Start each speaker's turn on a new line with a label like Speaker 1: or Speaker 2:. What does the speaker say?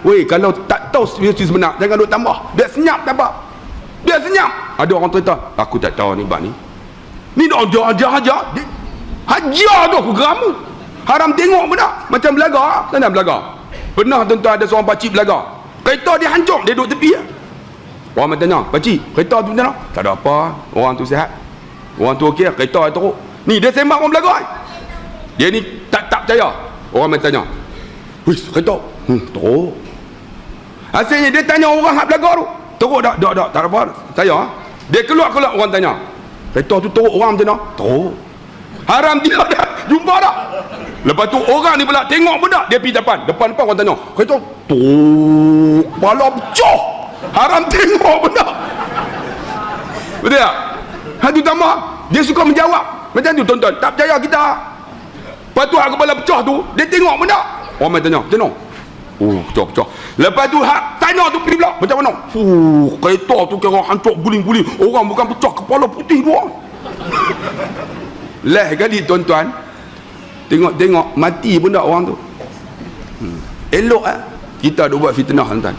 Speaker 1: Weh, kalau tak tahu situasi sebenar, jangan duk tambah. Biar senyap tak apa. Biar senyap. Ada orang cerita, aku tak tahu ni bab ni. Ni dah ajar. Hajar tu aku geram tu. Haram tengok pun tak. Macam belaga. Mana belaga? Pernah tuan-tuan ada seorang pakcik belaga. Kereta dia hancur, dia duduk tepi. Orang tanya, pakcik, kereta tu macam mana? Tak ada apa. Orang tu sihat. Orang tu okey, kereta dia teruk. Ni dia sembang orang belaga. Dia ni tak percaya. Orang tanya, wis, kereta teruk. Asalnya dia tanya orang hak belaga tu, teruk tak? Tak ada apa. Saya. Dia keluar orang tanya, kereta tu teruk, orang macam mana? Teruk. Haram dia dah jumpa dah. Lepas tu orang ni pula tengok pun tak, dia pergi depan orang tanya, kereta teruk, kepala pecah. Haram tengok pun tak. Betul tak? Hadu tambah, dia suka menjawab. Macam tu tuan-tuan, tak percaya kita. Lepas tu kepala pecah tu, dia tengok pun tak. Orang tanya, macam mana? Pecah. Lepas tu tanya tu pergi pula, macam mana? Kereta tu kira hancur guling-guling. Orang bukan pecah, kepala putih dua. Leh kali tuan-tuan, tengok mati pun tak orang tu. Elok kita ada buat fitnah tuan-tuan.